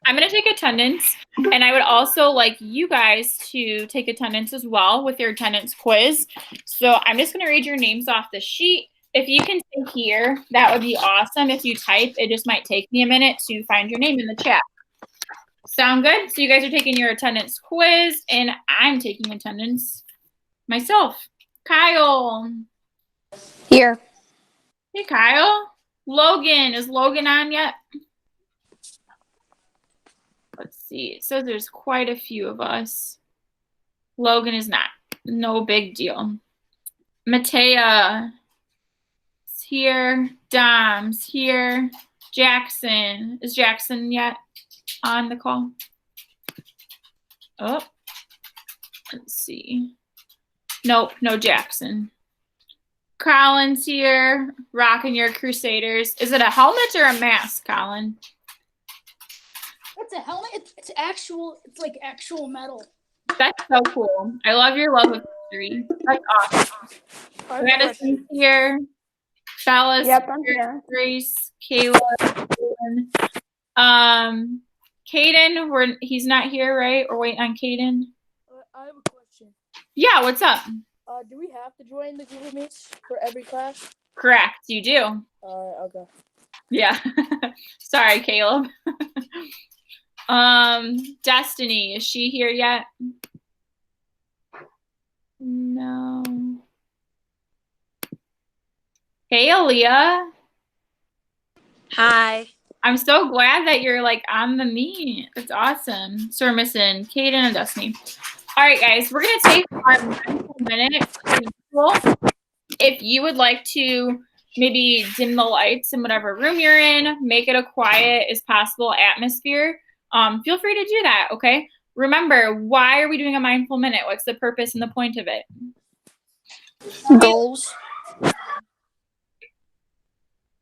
I'm going to take attendance, and I would also like you guys to take attendance as well with your attendance quiz. So I'm just going to read your names off the sheet. If you can say here, that would be awesome. If you type, it just might take me a minute to find your name in the chat. Sound good? So you guys are taking your attendance quiz, and I'm taking attendance myself. Kyle. Here. Hey, Kyle. Logan. Is Logan on yet? Let's see. It says there's quite a few of us. Logan is not. No big deal. Matea is here. Dom's here. Jackson. Is Jackson yet on the call? Oh. Let's see. Nope, no Jackson. Colin's here. Rocking your Crusaders. Is it a helmet or a mask, Colin? It's a helmet. It's actual. It's like actual metal. That's so cool. I love your love of history. That's awesome. Madison's here. Bella's here. Grace, Kayla, Caden. He's not here, right? We're waiting on Caden. I have a question. Yeah, what's up? Do we have to join the Google Meets for every class? Correct, you do. Okay. Yeah. Sorry, Caleb. Destiny, is she here yet? No. Hey, Aaliyah. Hi. I'm so glad that you're like on the meet. It's awesome. So we're missing Caden and Destiny. All right, guys, we're gonna take our 9 minutes. If you would like to maybe dim the lights in whatever room you're in, make it a quiet as possible atmosphere, feel free to do that, okay? Remember, why are we doing a mindful minute? What's the purpose and the point of it? Goals.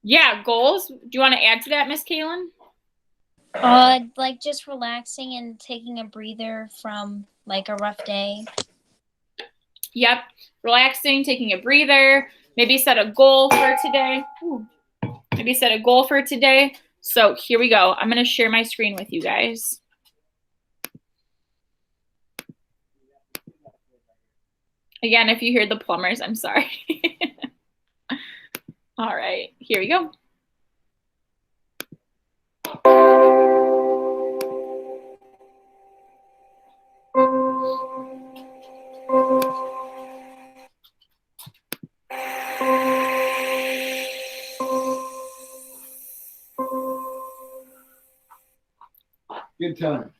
Yeah, goals. Do you want to add to that, Miss Kaylin? Like just relaxing and taking a breather from like a rough day. Yep, relaxing, taking a breather. Maybe set a goal for today. Maybe set a goal for today. So here we go. I'm going to share my screen with you guys. Again, if you hear the plumbers, I'm sorry. All right, here we go. Good time.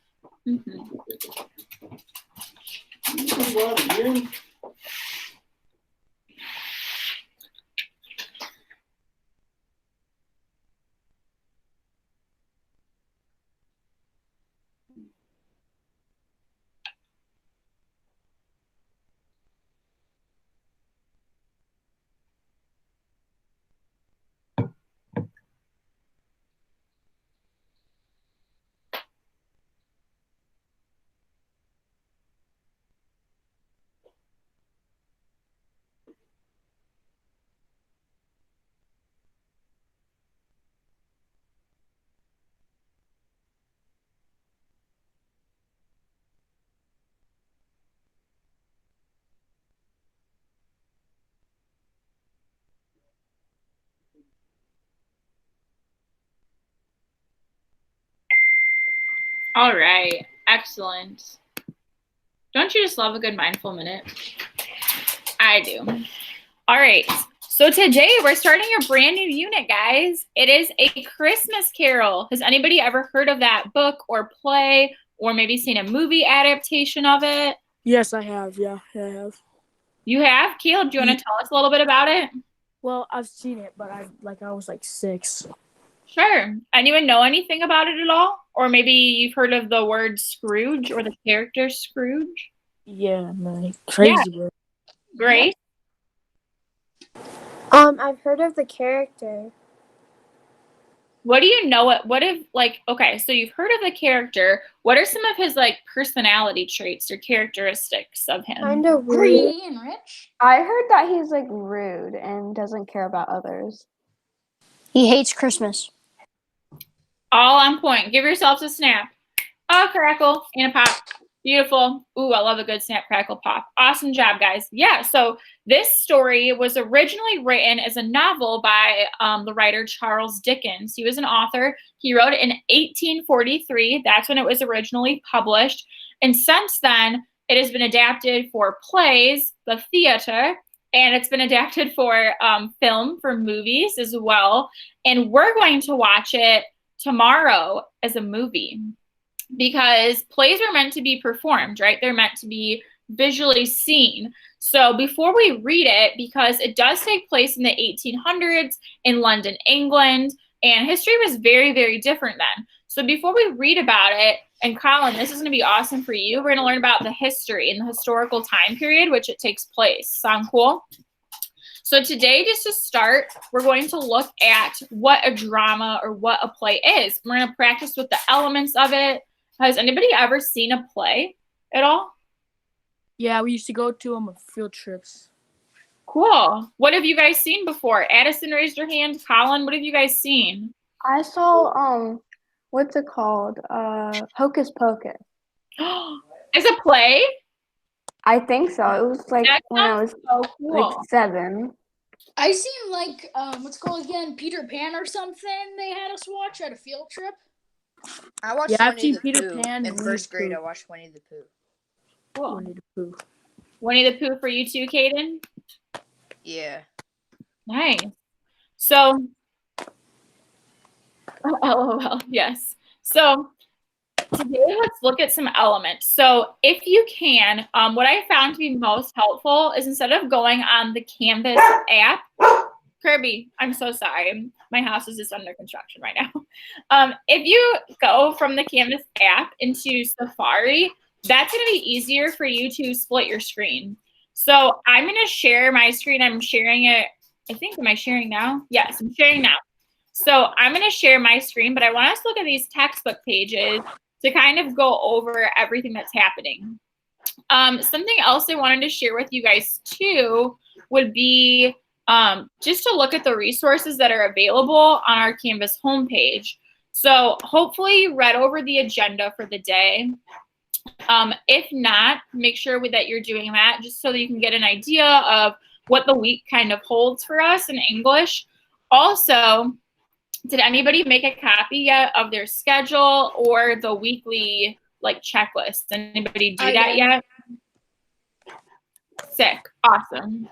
All right, excellent. Don't you just love a good mindful minute? I do. All right, so today we're starting a brand new unit, guys. It is A Christmas Carol. Has anybody ever heard of that book or play, or maybe seen a movie adaptation of it? Yes, I have. Yeah, I have. You have? Caleb, do you want to tell us a little bit about it? Well, I've seen it, but I was like 6. Sure. Anyone know anything about it at all? Or maybe you've heard of the word Scrooge or the character Scrooge? Yeah, man. Crazy. Yeah. Grace? I've heard of the character. What do you know? What if, like, okay, so you've heard of the character. What are some of his, like, personality traits or characteristics of him? Kind of Greedy and rich. I heard that he's like rude and doesn't care about others. He hates Christmas. All on point. Give yourselves a snap. Oh, crackle and a pop. Beautiful. Ooh, I love a good snap, crackle, pop. Awesome job, guys. Yeah, so this story was originally written as a novel by the writer Charles Dickens. He was an author. He wrote it in 1843. That's when it was originally published. And since then, it has been adapted for plays, the theater, and it's been adapted for film, for movies as well. And we're going to watch it tomorrow as a movie, because plays are meant to be performed, right? They're meant to be visually seen. So before we read it, because it does take place in the 1800s in London, England, and history was very, very different then. So before we read about it, and Colin, this is going to be awesome for you. We're going to learn about the history and the historical time period which it takes place. Sound cool? So today, just to start, we're going to look at what a drama or what a play is. We're going to practice with the elements of it. Has anybody ever seen a play at all? Yeah, we used to go to them on field trips. Cool. What have you guys seen before? Addison raised her hand. Colin, what have you guys seen? I saw what's it called? Hocus Pocus. Is a play? I think so. It was like That when I was So cool. like 7. I seen like what's it called again, Peter Pan or something. They had us watch at a field trip. I watched Yeah, I've Winnie seen the Peter Pooh. Pan In and first Winnie the grade, Pooh. I watched Winnie the Pooh. Cool. Winnie the Pooh. Winnie the Pooh for you too, Kaden? Yeah. Nice. So, LOL, yes. So, today let's look at some elements. So, if you can, what I found to be most helpful is instead of going on the Canvas app, Kirby, I'm so sorry. My house is just under construction right now. If you go from the Canvas app into Safari, that's going to be easier for you to split your screen. So I'm going to share my screen. I'm sharing it. I think, am I sharing now? Yes, I'm sharing now. So I'm going to share my screen, but I want us to look at these textbook pages to kind of go over everything that's happening. Something else I wanted to share with you guys too would be just to look at the resources that are available on our Canvas homepage. So hopefully you read over the agenda for the day. If not, make sure that you're doing that just so that you can get an idea of what the week kind of holds for us in English. Also, did anybody make a copy yet of their schedule or the weekly like checklist? Anybody do that yet? Sick. Awesome.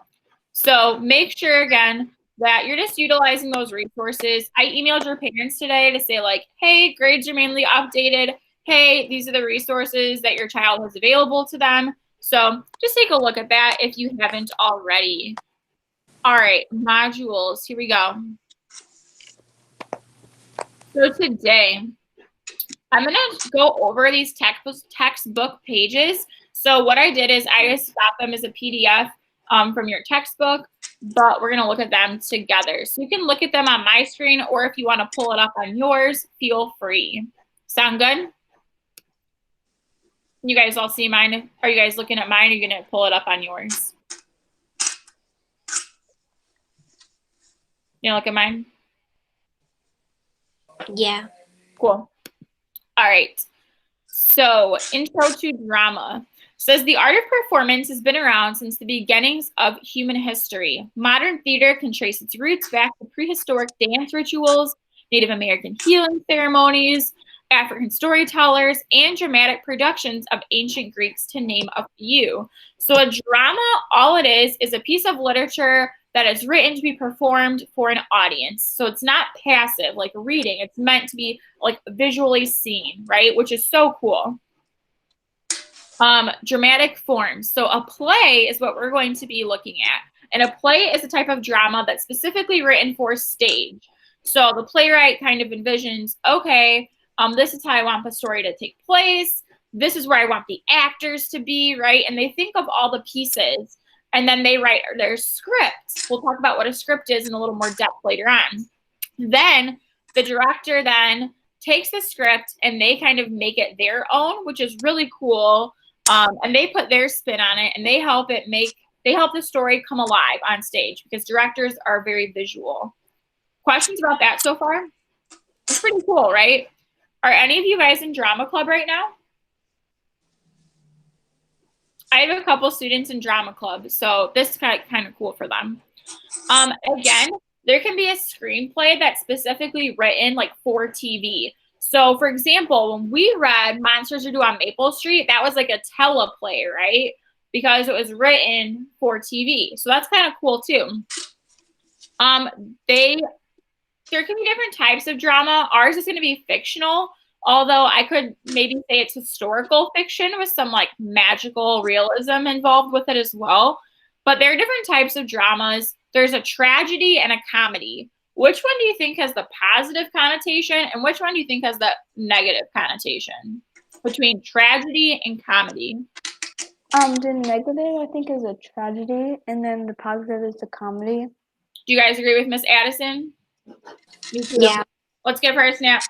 So make sure again that you're just utilizing those resources. I emailed your parents today to say like, hey, grades are mainly updated. Hey, these are the resources that your child has available to them. So just take a look at that if you haven't already. All right, modules, here we go. So today, I'm going to go over these textbook pages. So what I did is I just got them as a PDF from your textbook, but we're going to look at them together. So you can look at them on my screen, or if you want to pull it up on yours, feel free. Sound good? You guys all see mine? Are you guys looking at mine, or are you going to pull it up on yours? You look at mine? Yeah. Cool. All right. So, intro to drama. Says the art of performance has been around since the beginnings of human history. Modern theater can trace its roots back to prehistoric dance rituals, Native American healing ceremonies, African storytellers, and dramatic productions of ancient Greeks, to name a few. So a drama, all it is a piece of literature that is written to be performed for an audience. So it's not passive like reading. It's meant to be like visually seen, right? Which is so cool. Dramatic forms. So a play is what we're going to be looking at. And a play is a type of drama that's specifically written for stage. So the playwright kind of envisions, okay, this is how I want the story to take place. This is where I want the actors to be, right? And they think of all the pieces, and then they write their script. We'll talk about what a script is in a little more depth later on. Then the director then takes the script and they kind of make it their own, which is really cool. And they put their spin on it, and they help the story come alive on stage, because directors are very visual. Questions about that so far? It's pretty cool, right? Are any of you guys in drama club right now? I have a couple students in drama club, so this is kind of cool for them. Again, there can be a screenplay that's specifically written like for TV. So for example, when we read Monsters Are Due on Maple Street, that was like a teleplay, right? Because it was written for TV. So that's kind of cool too. There can be different types of drama. Ours is going to be fictional, although I could maybe say it's historical fiction with some like magical realism involved with it as well. But there are different types of dramas. There's a tragedy and a comedy. Which one do you think has the positive connotation and which one do you think has the negative connotation between tragedy and comedy? The negative I think is a tragedy, and then the positive is the comedy. Do you guys agree with Miss Addison? Me too. Yeah. Let's give her a snap.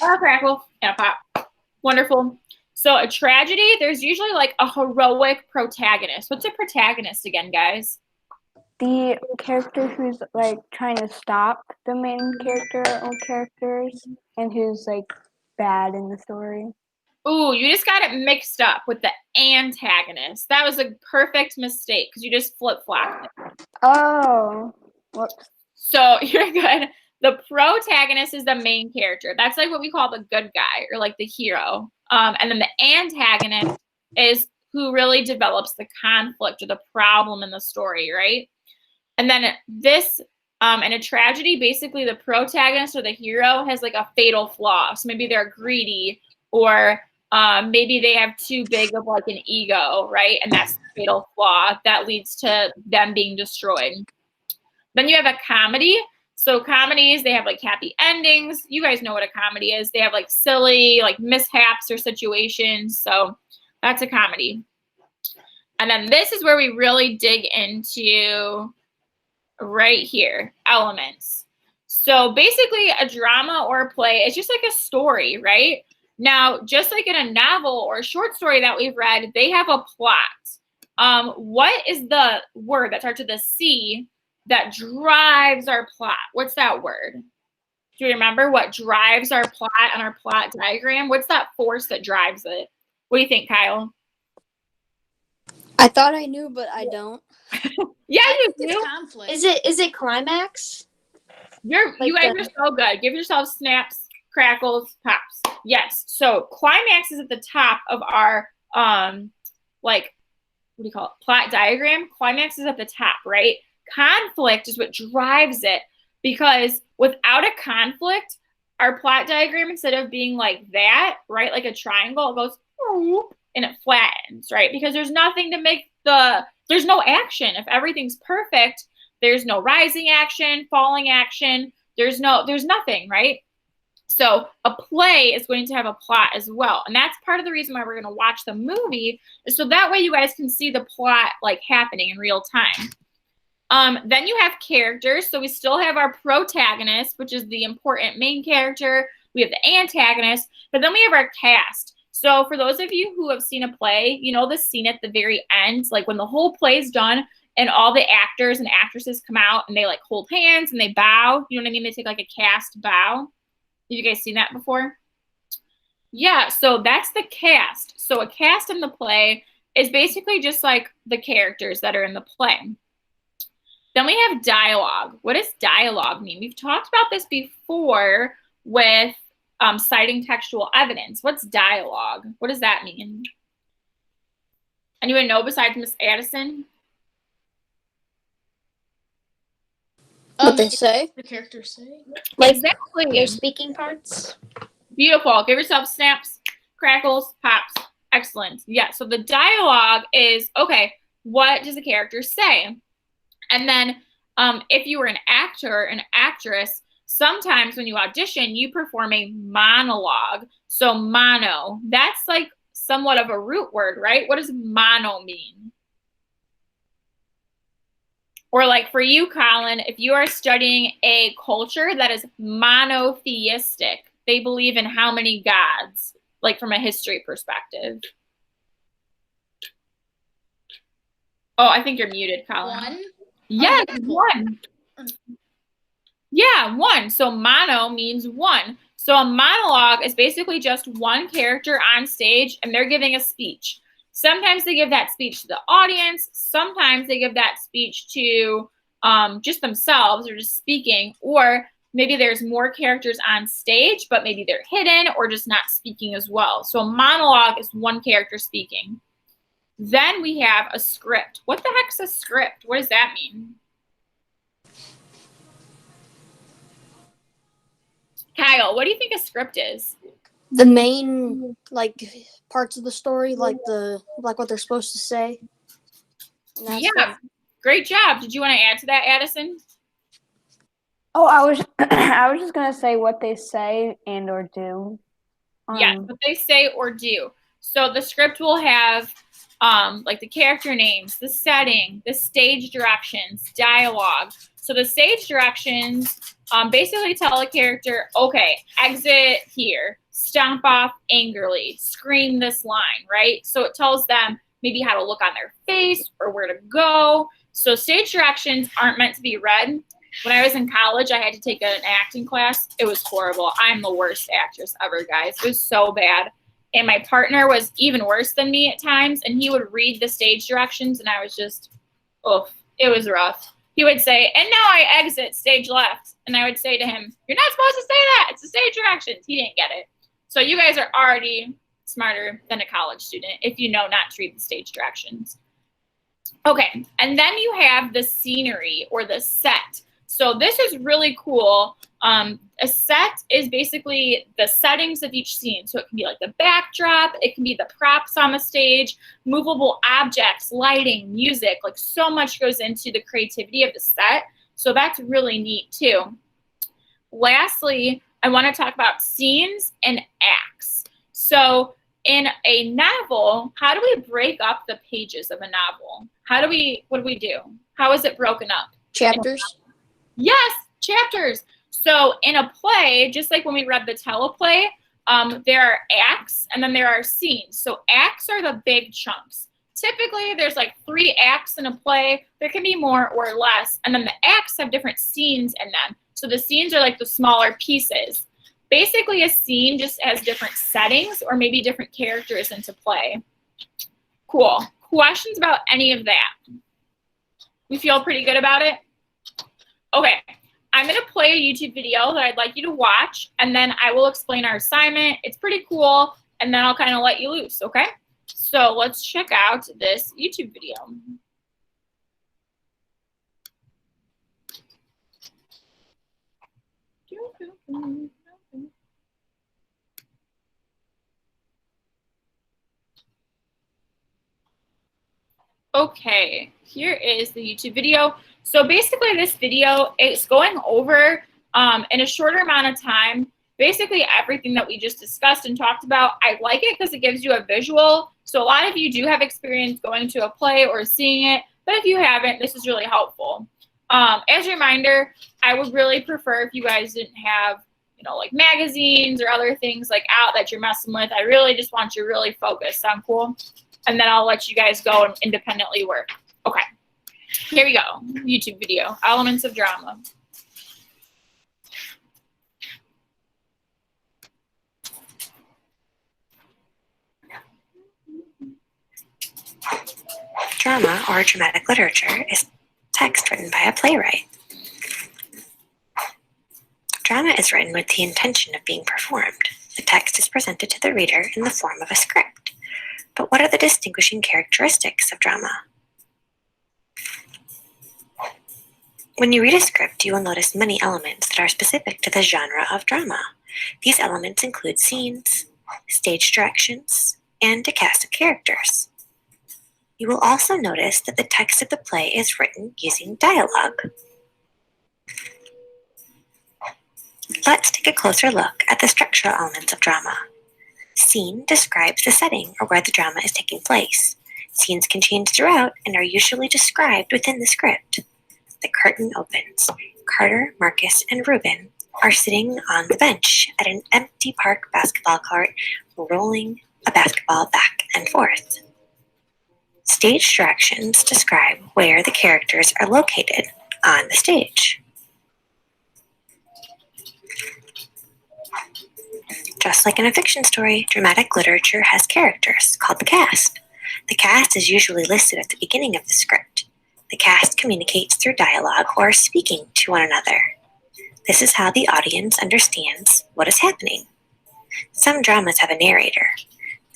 Oh, crackle. And a pop. Wonderful. So a tragedy, there's usually like a heroic protagonist. What's a protagonist again, guys? The character who's like trying to stop the main character or characters, and who's like bad in the story. Ooh, you just got it mixed up with the antagonist. That was a perfect mistake because you just flip-flopped it. Oh, whoops. So you're good. The protagonist is the main character. That's like what we call the good guy or like the hero. And then the antagonist is who really develops the conflict or the problem in the story, right? And then this, in a tragedy, basically the protagonist or the hero has like a fatal flaw. So maybe they're greedy or maybe they have too big of like an ego, right? And that's the fatal flaw that leads to them being destroyed. Then you have a comedy. So comedies, they have like happy endings. You guys know what a comedy is. They have like silly, like mishaps or situations. So that's a comedy. And then this is where we really dig into right here, elements. So basically a drama or a play is just like a story, right? Now, just like in a novel or a short story that we've read, they have a plot. What is the word that starts with a C that drives our plot? What's that word? Do you remember what drives our plot on our plot diagram? What's that force that drives it? What do you think, Kyle? I thought I knew, but I don't. Yeah, you It's do. conflict. Is it climax? You guys are so good. Give yourself snaps, crackles, pops. Yes. So climax is at the top of our like, what do you call it? Plot diagram. Climax is at the top, right? Conflict is what drives it, because without a conflict, our plot diagram, instead of being like that, right, like a triangle, it goes whoop, and it flattens, right? Because there's nothing to make there's no action. If everything's perfect, there's no rising action, falling action. There's nothing, right? So a play is going to have a plot as well. And that's part of the reason why we're going to watch the movie, is so that way you guys can see the plot like happening in real time. Then you have characters. So we still have our protagonist, which is the important main character. We have the antagonist, but then we have our cast. So for those of you who have seen a play, you know the scene at the very end, like when the whole play's done and all the actors and actresses come out and they like hold hands and they bow. You know what I mean? They take like a cast bow. Have you guys seen that before? Yeah, so that's the cast. So a cast in the play is basically just like the characters that are in the play. Then we have dialogue. What does dialogue mean? We've talked about this before with citing textual evidence. What's dialogue? What does that mean? Anyone know besides Miss Addison? What they say? The characters say. Like Exactly. their speaking parts. Beautiful. Give yourself snaps, crackles, pops. Excellent. Yeah, so the dialogue is, okay, what does the character say? And then if you were an actor, an actress, sometimes when you audition, you perform a monologue. So mono, that's like somewhat of a root word, right? What does mono mean? Or like for you, Colin, if you are studying a culture that is monotheistic, they believe in how many gods, like from a history perspective? Oh, I think you're muted, Colin. One. Yes, one. Yeah, one. So mono means one. So a monologue is basically just one character on stage and they're giving a speech. Sometimes they give that speech to the audience. Sometimes they give that speech to just themselves or just speaking, or maybe there's more characters on stage, but maybe they're hidden or just not speaking as well. So a monologue is one character speaking. Then we have a script. What the heck's a script? What does that mean? Kyle, what do you think a script is? The main like parts of the story, like what they're supposed to say. And that's Yeah, great job. Did you want to add to that, Addison? Oh, I was I was just gonna say what they say and or do. Yes, what they say or do. So the script will have like the character names, the setting, the stage directions, dialogue. So the stage directions basically tell a character, okay, exit here, stomp off angrily, scream this line, right? So it tells them maybe how to look on their face or where to go. So stage directions aren't meant to be read. When I was in college, I had to take an acting class. It was horrible. I'm the worst actress ever, guys. It was so bad. And my partner was even worse than me at times, and he would read the stage directions, and I was just, oof, it was rough. He would say, and now I exit stage left. And I would say to him, you're not supposed to say that. It's the stage directions. He didn't get it. So you guys are already smarter than a college student if you know not to read the stage directions. Okay, and then you have the scenery or the set. So this is really cool. A set is basically the settings of each scene. So it can be like the backdrop, it can be the props on the stage, movable objects, lighting, music, like so much goes into the creativity of the set. So that's really neat too. Lastly, I want to talk about scenes and acts. So in a novel, how do we break up the pages of a novel? What do we do? How is it broken up? chapters. Yes, chapters. So in a play, just like when we read the teleplay, there are acts and then there are scenes. So acts are the big chunks. Typically, there's like 3 acts in a play. There can be more or less. And then the acts have different scenes in them. So the scenes are like the smaller pieces. Basically, a scene just has different settings or maybe different characters into play. Cool. Questions about any of that? We feel pretty good about it? Okay, I'm going to play a YouTube video that I'd like you to watch, and then I will explain our assignment. It's pretty cool, and then I'll kind of let you loose, okay? So let's check out this YouTube video. Okay, here is the YouTube video. So basically this video is going over in a shorter amount of time, basically everything that we just discussed and talked about. I like it because it gives you a visual. So a lot of you do have experience going to a play or seeing it, but if you haven't, this is really helpful. As a reminder, I would really prefer if you guys didn't have, you know, like magazines or other things like out that you're messing with. I really just want you really focused. Sound cool? And then I'll let you guys go and independently work. Okay, here we go. YouTube video, Elements of Drama. Drama, or dramatic literature, is text written by a playwright. Drama is written with the intention of being performed. The text is presented to the reader in the form of a script. But what are the distinguishing characteristics of drama? When you read a script, you will notice many elements that are specific to the genre of drama. These elements include scenes, stage directions, and a cast of characters. You will also notice that the text of the play is written using dialogue. Let's take a closer look at the structural elements of drama. Scene describes the setting or where the drama is taking place. Scenes can change throughout and are usually described within the script. The curtain opens. Carter, Marcus, and Reuben are sitting on the bench at an empty park basketball court, rolling a basketball back and forth. Stage directions describe where the characters are located on the stage. Just like in a fiction story, dramatic literature has characters called the cast. The cast is usually listed at the beginning of the script. The cast communicates through dialogue or speaking to one another. This is how the audience understands what is happening. Some dramas have a narrator.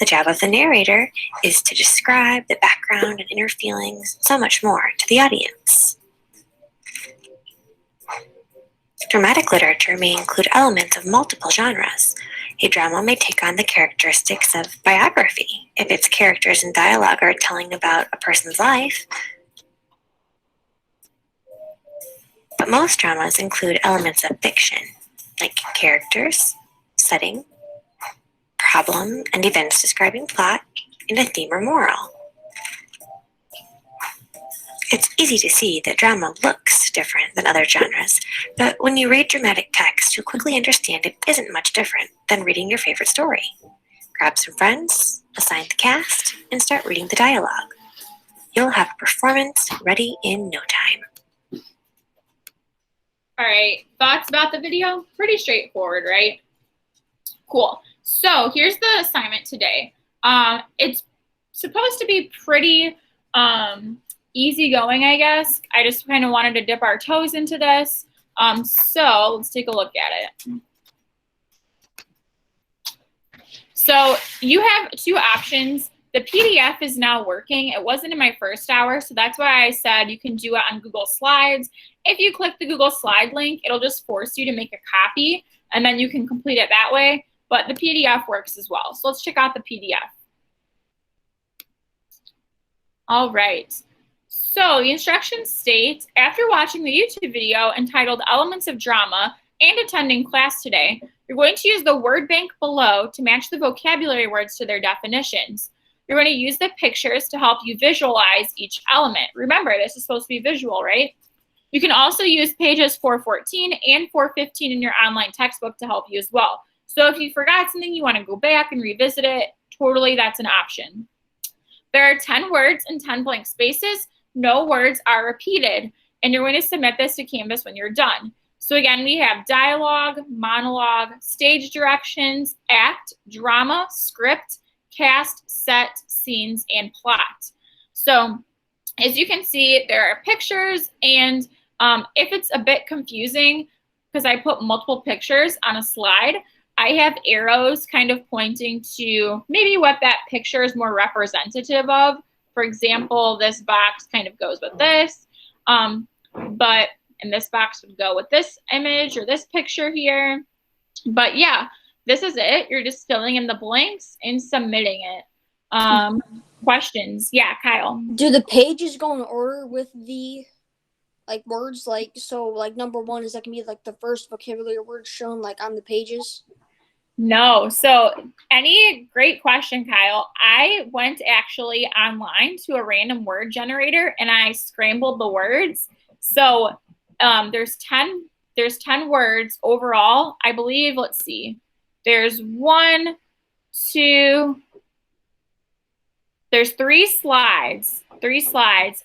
The job of the narrator is to describe the background and inner feelings, so much more, to the audience. Dramatic literature may include elements of multiple genres. A drama may take on the characteristics of biography, if its characters and dialogue are telling about a person's life. But most dramas include elements of fiction, like characters, setting, problem, and events describing plot, and a theme or moral. It's easy to see that drama looks different than other genres, but when you read dramatic text, you'll quickly understand it isn't much different than reading your favorite story. Grab some friends, assign the cast, and start reading the dialogue. You'll have a performance ready in no time. All right, thoughts about the video? Pretty straightforward, right? Cool. So here's the assignment today. It's supposed to be pretty easygoing, I guess. I just kind of wanted to dip our toes into this. So let's take a look at it. So you have two options. The PDF is now working. It wasn't in my first hour, so that's why I said you can do it on Google Slides. If you click the Google Slide link, it'll just force you to make a copy, and then you can complete it that way. But the PDF works as well. So let's check out the PDF. All right. So the instructions state, after watching the YouTube video entitled Elements of Drama and attending class today, you're going to use the word bank below to match the vocabulary words to their definitions. You're going to use the pictures to help you visualize each element. Remember, this is supposed to be visual, right? You can also use pages 414 and 415 in your online textbook to help you as well. So if you forgot something, you want to go back and revisit it, totally, that's an option. There are 10 words and 10 blank spaces. No words are repeated, and you're going to submit this to Canvas when you're done. So again, we have dialogue, monologue, stage directions, act, drama, script, cast, set, scenes, and plot. So as you can see, there are pictures, and if it's a bit confusing, because I put multiple pictures on a slide, I have arrows kind of pointing to maybe what that picture is more representative of. For example, this box kind of goes with this, but and this box would go with this image or this picture here. But yeah, this is it. You're just filling in the blanks and submitting it. Questions? Yeah, Kyle. Do the pages go in order with the words? So number one, is that gonna be like the first vocabulary word shown on the pages? No. So great question, Kyle. I went actually online to a random word generator and I scrambled the words. So there's 10 words overall, I believe. Let's see. There's there's three slides,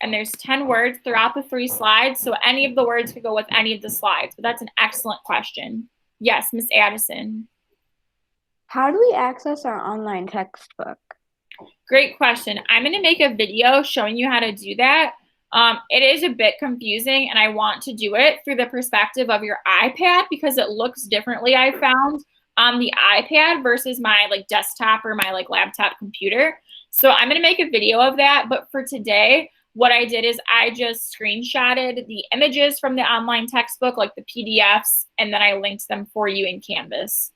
and there's 10 words throughout the 3 slides. So any of the words could go with any of the slides, but that's an excellent question. Yes, Miss Addison. How do we access our online textbook? Great question. I'm going to make a video showing you how to do that. It is a bit confusing, and I want to do it through the perspective of your iPad because it looks differently, I found, on the iPad versus my desktop or my laptop computer. So I'm going to make a video of that. But for today, what I did is I just screenshotted the images from the online textbook, like the PDFs, and then I linked them for you in Canvas.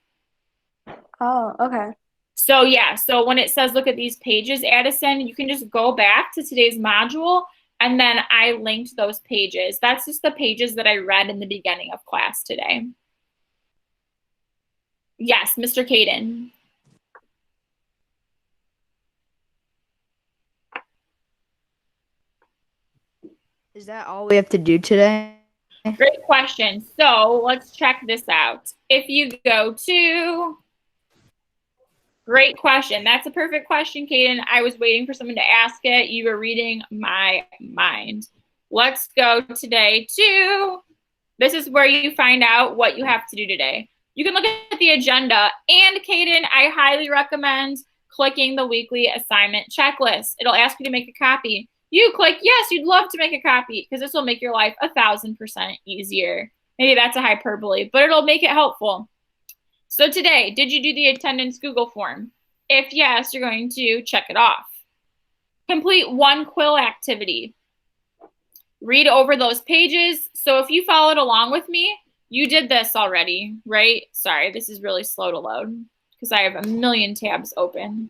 Oh, okay. So yeah, so when it says look at these pages, Addison, you can just go back to today's module, and then I linked those pages. That's just the pages that I read in the beginning of class today. Yes, Mr. Caden. Is that all we have to do today? Great question. So let's check this out. If you go to, great question. That's a perfect question, Caden. I was waiting for someone to ask it. You were reading my mind. Let's go today to, this is where you find out what you have to do today. You can look at the agenda. And Kaden, I highly recommend clicking the weekly assignment checklist. It'll ask you to make a copy. You click yes, you'd love to make a copy because this will make your life 1,000% easier. Maybe that's a hyperbole, but it'll make it helpful. So today, did you do the attendance Google form? If yes, you're going to check it off. Complete one quill activity. Read over those pages. So if you followed along with me, you did this already, right? Sorry, this is really slow to load because I have a million tabs open.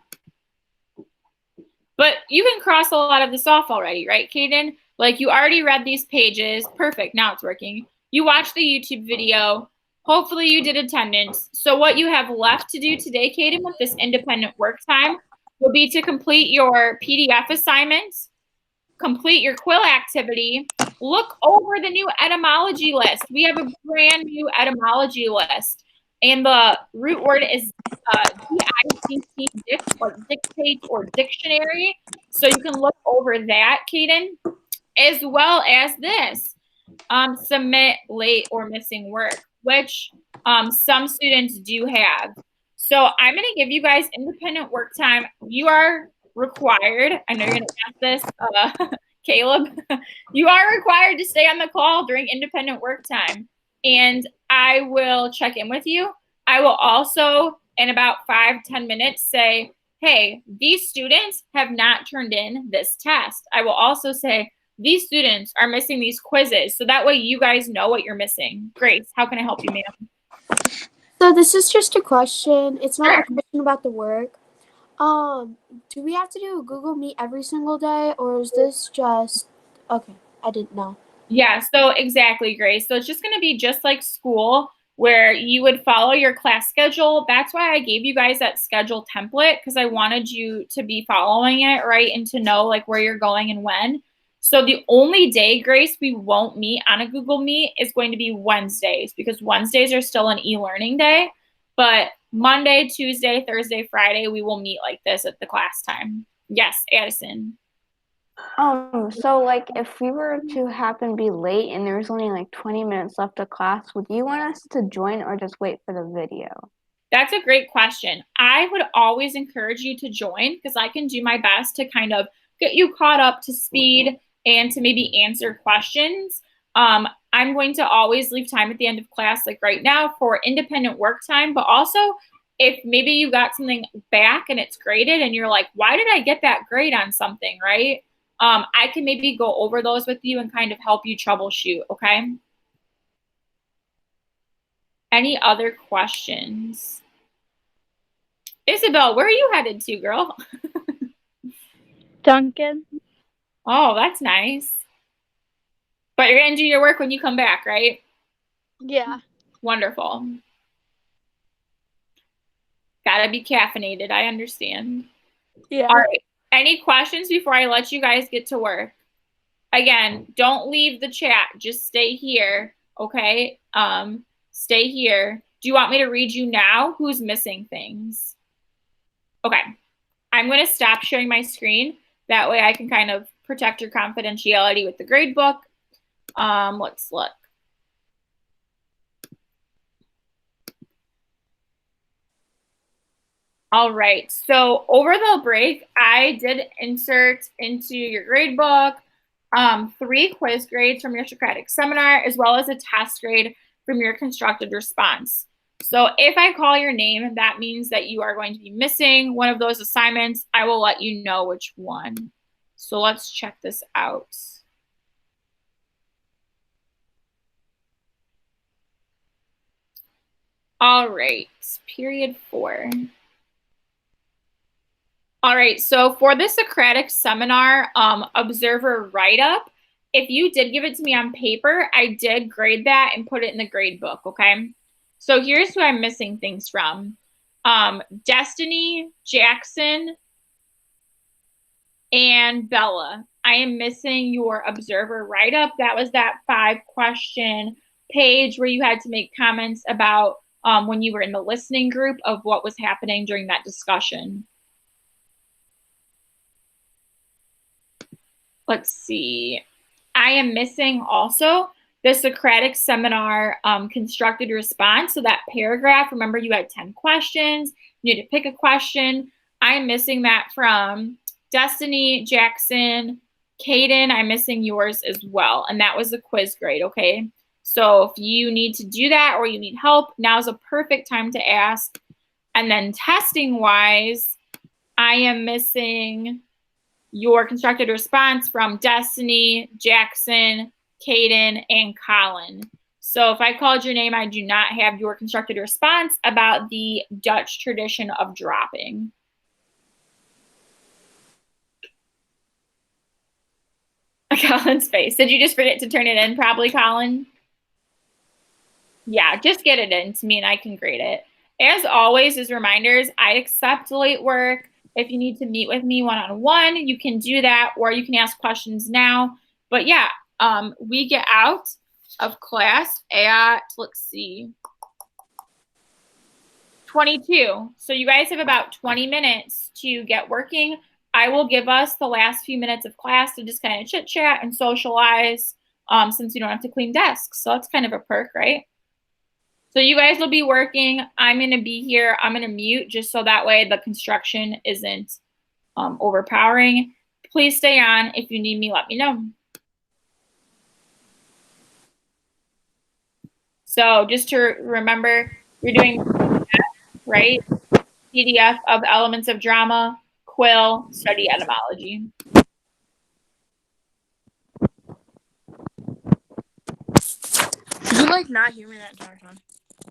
But you can cross a lot of this off already, right, Kaden? Like you already read these pages. Perfect, now it's working. You watched the YouTube video. Hopefully you did attendance. So what you have left to do today, Kaden, with this independent work time will be to complete your PDF assignments, complete your quill activity, look over the new etymology list. We have a brand new etymology list. And the root word is DICT, dictate or dictionary. So you can look over that, Kaden, as well as this, submit late or missing work, which some students do have. So I'm going to give you guys independent work time. You are required, I know you're going to ask this, Caleb, you are required to stay on the call during independent work time. And I will check in with you. I will also, in about 5-10 minutes, say, hey, these students have not turned in this test. I will also say, these students are missing these quizzes. So that way you guys know what you're missing. Grace, how can I help you, ma'am? So this is just a question. It's not a question about the work. Do we have to do a Google Meet every single day, or is this just okay? I didn't know. Yeah, so exactly, Grace. So it's just going to be just like school where you would follow your class schedule. That's why I gave you guys that schedule template because I wanted you to be following it, right, and to know like where you're going and when. So the only day, Grace, we won't meet on a Google Meet is going to be Wednesdays because Wednesdays are still an e-learning day. But Monday, Tuesday, Thursday, Friday, we will meet like this at the class time. Yes, Addison. So like if we were to happen to be late and there's only like 20 minutes left of class, would you want us to join or just wait for the video? That's a great question. I would always encourage you to join because I can do my best to kind of get you caught up to speed and to maybe answer questions. I'm going to always leave time at the end of class, like right now, for independent work time, but also if maybe you got something back and it's graded and you're like, why did I get that grade on something, right? I can maybe go over those with you and kind of help you troubleshoot, okay? Any other questions? Isabel, where are you headed to, girl? Duncan. Oh, that's nice. But you're going to do your work when you come back, right? Yeah. Wonderful. Gotta be caffeinated, I understand. Yeah. All right. Any questions before I let you guys get to work? Again, don't leave the chat. Just stay here, okay? Stay here. Do you want me to read you now who's missing things? Okay. I'm going to stop sharing my screen. That way I can kind of protect your confidentiality with the grade book. Let's look. All right, so over the break, I did insert into your grade book 3 quiz grades from your Socratic seminar, as well as a test grade from your constructed response. So if I call your name, that means that you are going to be missing one of those assignments. I will let you know which one. So let's check this out. All right, period 4. All right, so for the Socratic seminar observer write-up, if you did give it to me on paper, I did grade that and put it in the grade book, okay? So here's who I'm missing things from. Destiny, Jackson, and Bella. I am missing your observer write-up. That was that 5-question page where you had to make comments about when you were in the listening group of what was happening during that discussion. Let's see. I am missing also the Socratic Seminar constructed response. So that paragraph, remember you had 10 questions. You need to pick a question. I'm missing that from Destiny, Jackson, Kaden. I'm missing yours as well. And that was the quiz grade, okay? So if you need to do that or you need help, now's a perfect time to ask. And then testing-wise, I am missing your constructed response from Destiny, Jackson, Kaden, and Colin. So if I called your name, I do not have your constructed response about the Dutch tradition of dropping. Colin's face. Did you just forget to turn it in probably, Colin? Yeah, just get it in to me and I can grade it. As always, as reminders, I accept late work. If you need to meet with me one-on-one, you can do that, or you can ask questions now. But yeah, we get out of class at, let's see, 22. So you guys have about 20 minutes to get working. I will give us the last few minutes of class to just kind of chit chat and socialize since you don't have to clean desks. So that's kind of a perk, right? So you guys will be working. I'm going to be here. I'm going to mute just so that way the construction isn't overpowering. Please stay on. If you need me, let me know. So just to remember, you're doing right? PDF of Elements of Drama, Quill, Study Etymology. Did you like not hear me that entire time?